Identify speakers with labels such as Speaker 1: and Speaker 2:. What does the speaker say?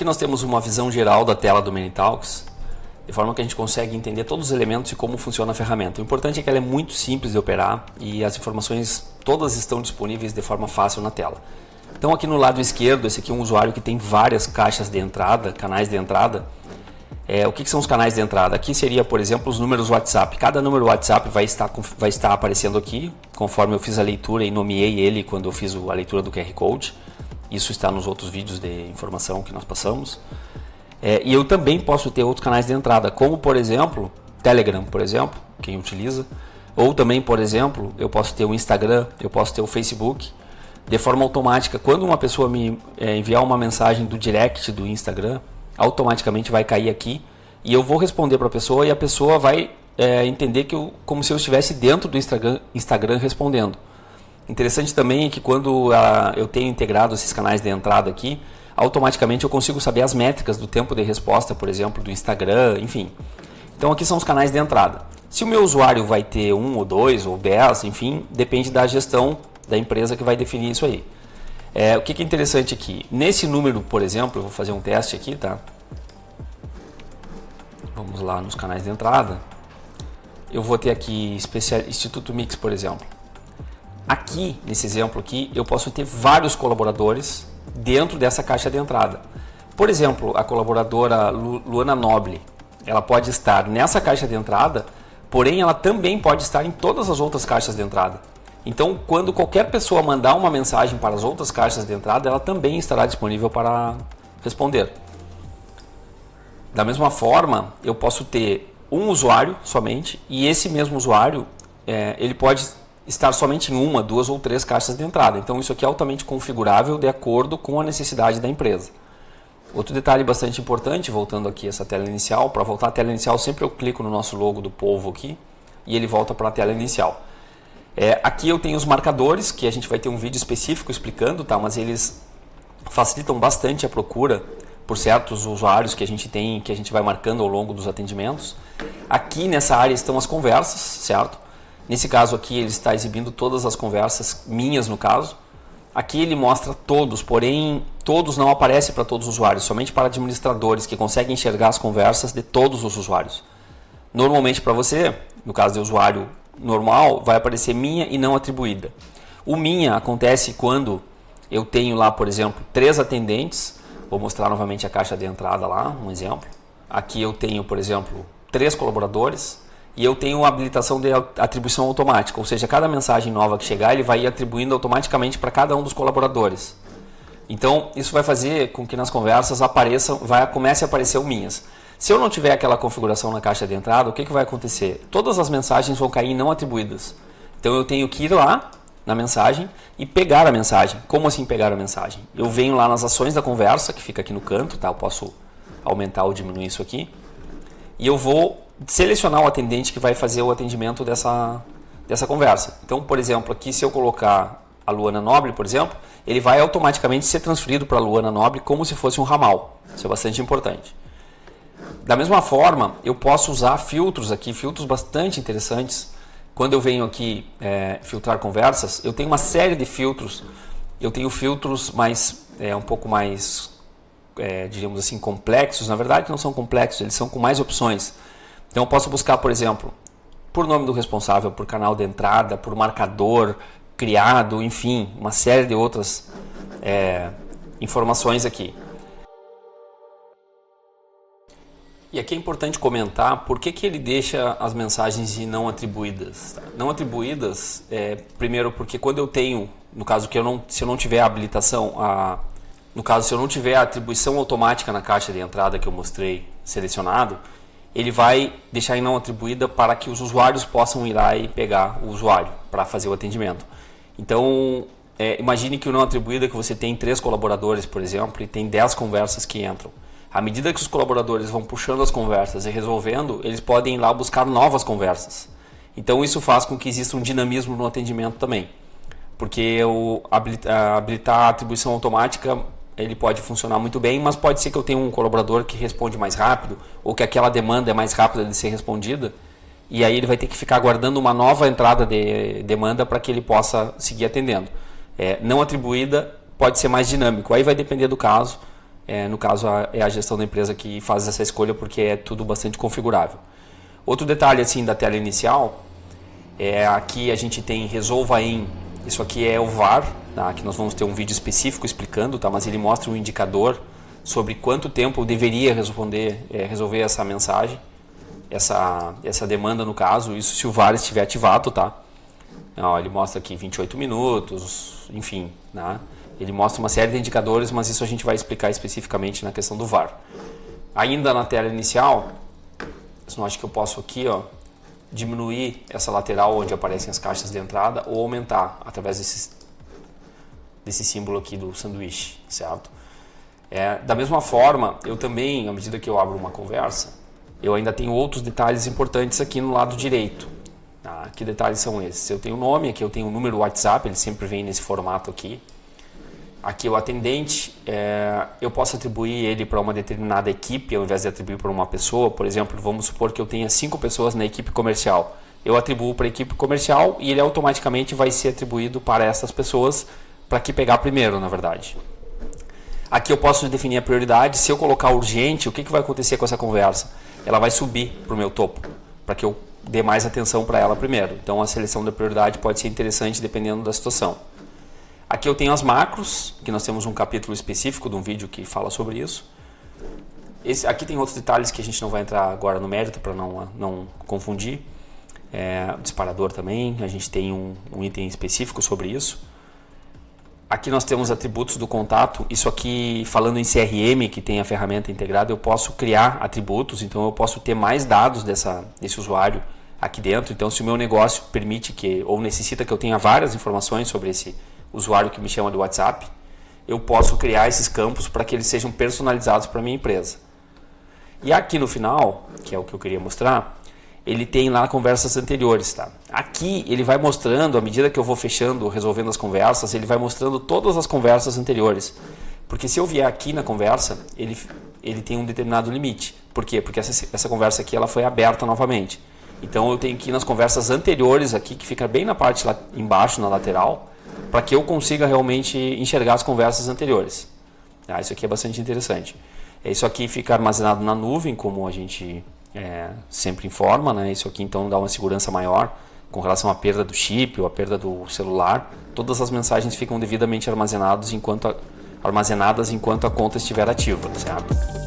Speaker 1: nós temos uma visão geral da tela do Manytalks, de forma que a gente consegue entender todos os elementos e como funciona a ferramenta. O importante é que ela é muito simples de operar e as informações todas estão disponíveis de forma fácil na tela. Então aqui no lado esquerdo, esse aqui é um usuário que tem várias caixas de entrada, canais de entrada. O que são os canais de entrada? Aqui seria, por exemplo, os números WhatsApp. Cada número WhatsApp vai estar aparecendo aqui, conforme eu fiz a leitura e nomeei ele quando eu fiz a leitura do QR Code. Isso está nos outros vídeos de informação que nós passamos. E eu também posso ter outros canais de entrada, como por exemplo, Telegram, por exemplo, quem utiliza. Ou também, por exemplo, eu posso ter o Instagram, eu posso ter o Facebook. De forma automática, quando uma pessoa me enviar uma mensagem do direct do Instagram, automaticamente vai cair aqui e eu vou responder para a pessoa e a pessoa vai entender que como se eu estivesse dentro do Instagram respondendo. Interessante também é que quando eu tenho integrado esses canais de entrada aqui, automaticamente eu consigo saber as métricas do tempo de resposta, por exemplo, do Instagram, enfim. Então aqui são os canais de entrada. Se o meu usuário vai ter 1 ou 2 ou 10, enfim, depende da gestão da empresa que vai definir isso aí. O que é interessante aqui? Nesse número, por exemplo, eu vou fazer um teste aqui, tá? Vamos lá nos canais de entrada. Eu vou ter aqui Instituto Mix, por exemplo. Aqui, nesse exemplo aqui, eu posso ter vários colaboradores dentro dessa caixa de entrada. Por exemplo, a colaboradora Luana Noble, ela pode estar nessa caixa de entrada, porém ela também pode estar em todas as outras caixas de entrada. Então, quando qualquer pessoa mandar uma mensagem para as outras caixas de entrada, ela também estará disponível para responder. Da mesma forma, eu posso ter um usuário somente, e esse mesmo usuário, ele pode estar somente em 1, 2 ou 3 caixas de entrada. Então, isso aqui é altamente configurável de acordo com a necessidade da empresa. Outro detalhe bastante importante, voltando aqui a essa tela inicial, para voltar à tela inicial, sempre eu clico no nosso logo do polvo aqui, e ele volta para a tela inicial. Aqui eu tenho os marcadores, que a gente vai ter um vídeo específico explicando, tá? Mas eles facilitam bastante a procura por certos usuários que a gente tem, que a gente vai marcando ao longo dos atendimentos. Aqui nessa área estão as conversas, certo? Nesse caso aqui ele está exibindo todas as conversas, minhas no caso. Aqui ele mostra todos, porém todos não aparecem para todos os usuários, somente para administradores que conseguem enxergar as conversas de todos os usuários. Normalmente para você, no caso de usuário normal, vai aparecer minha e não atribuída. O minha acontece quando eu tenho lá, por exemplo, 3 atendentes. Vou mostrar novamente a caixa de entrada lá, um exemplo. Aqui eu tenho, por exemplo, 3 colaboradores e eu tenho uma habilitação de atribuição automática, ou seja, cada mensagem nova que chegar, ele vai ir atribuindo automaticamente para cada um dos colaboradores. Então, isso vai fazer com que nas conversas comece a aparecer o minhas. Se eu não tiver aquela configuração na caixa de entrada, o que vai acontecer? Todas as mensagens vão cair não atribuídas. Então eu tenho que ir lá na mensagem e pegar a mensagem. Como assim pegar a mensagem? Eu venho lá nas ações da conversa, que fica aqui no canto, tá? Eu posso aumentar ou diminuir isso aqui. E eu vou selecionar o atendente que vai fazer o atendimento dessa conversa. Então, por exemplo, aqui se eu colocar a Luana Noble, por exemplo, ele vai automaticamente ser transferido para a Luana Noble como se fosse um ramal. Isso é bastante importante. Da mesma forma, eu posso usar filtros aqui, filtros bastante interessantes. Quando eu venho aqui filtrar conversas, eu tenho uma série de filtros. Eu tenho filtros um pouco mais, diríamos assim, complexos. Na verdade, não são complexos, eles são com mais opções. Então, eu posso buscar, por exemplo, por nome do responsável, por canal de entrada, por marcador criado, enfim, uma série de outras informações aqui. E aqui é importante comentar por que ele deixa as mensagens de não atribuídas. Tá? Não atribuídas, primeiro porque quando eu tenho, no caso que se eu não tiver a habilitação, se eu não tiver a atribuição automática na caixa de entrada que eu mostrei selecionado, ele vai deixar em não atribuída para que os usuários possam ir lá e pegar o usuário para fazer o atendimento. Então, imagine que o não atribuído é que você tem 3 colaboradores, por exemplo, e tem 10 conversas que entram. À medida que os colaboradores vão puxando as conversas e resolvendo, eles podem ir lá buscar novas conversas. Então isso faz com que exista um dinamismo no atendimento também. Porque habilitar a atribuição automática, ele pode funcionar muito bem, mas pode ser que eu tenha um colaborador que responde mais rápido, ou que aquela demanda é mais rápida de ser respondida, e aí ele vai ter que ficar aguardando uma nova entrada de demanda para que ele possa seguir atendendo. Não atribuída pode ser mais dinâmico, aí vai depender do caso. no caso é a gestão da empresa que faz essa escolha, porque é tudo bastante configurável. Outro detalhe assim da tela inicial, aqui a gente tem resolva em, isso aqui é o VAR, tá? Aqui nós vamos ter um vídeo específico explicando, tá? Mas ele mostra um indicador sobre quanto tempo eu deveria resolver essa mensagem, essa demanda no caso, isso se o VAR estiver ativado, tá? Ele mostra aqui 28 minutos, enfim, né? Ele mostra uma série de indicadores, mas isso a gente vai explicar especificamente na questão do VAR. Ainda na tela inicial, eu acho que eu posso aqui, diminuir essa lateral onde aparecem as caixas de entrada ou aumentar através desse símbolo aqui do sanduíche, certo? Da mesma forma, eu também, à medida que eu abro uma conversa, eu ainda tenho outros detalhes importantes aqui no lado direito. Tá? Que detalhes são esses? Eu tenho o nome, aqui eu tenho o número WhatsApp, ele sempre vem nesse formato aqui. Aqui o atendente, eu posso atribuir ele para uma determinada equipe ao invés de atribuir para uma pessoa. Por exemplo, vamos supor que eu tenha 5 pessoas na equipe comercial. Eu atribuo para a equipe comercial e ele automaticamente vai ser atribuído para essas pessoas para que pegar primeiro, na verdade. Aqui eu posso definir a prioridade. Se eu colocar urgente, o que vai acontecer com essa conversa? Ela vai subir para o meu topo, para que eu dê mais atenção para ela primeiro. Então a seleção da prioridade pode ser interessante dependendo da situação. Aqui eu tenho as macros, que nós temos um capítulo específico de um vídeo que fala sobre isso. Aqui tem outros detalhes que a gente não vai entrar agora no mérito para não confundir. Disparador também, a gente tem um item específico sobre isso. Aqui nós temos atributos do contato. Isso aqui, falando em CRM, que tem a ferramenta integrada, eu posso criar atributos, então eu posso ter mais dados desse usuário aqui dentro. Então se o meu negócio permite ou necessita que eu tenha várias informações sobre esse usuário que me chama do WhatsApp, eu posso criar esses campos para que eles sejam personalizados para a minha empresa. E aqui no final, que é o que eu queria mostrar, ele tem lá conversas anteriores. Tá? Aqui ele vai mostrando, à medida que eu vou resolvendo as conversas, ele vai mostrando todas as conversas anteriores. Porque se eu vier aqui na conversa, ele tem um determinado limite. Por quê? Porque essa conversa aqui ela foi aberta novamente. Então eu tenho que ir nas conversas anteriores aqui, que fica bem na parte lá embaixo, na lateral, para que eu consiga realmente enxergar as conversas anteriores. Isso aqui é bastante interessante. Isso aqui fica armazenado na nuvem, como a gente sempre informa, né? Isso aqui então dá uma segurança maior com relação à perda do chip ou à perda do celular. Todas as mensagens ficam devidamente armazenadas enquanto a conta estiver ativa, certo?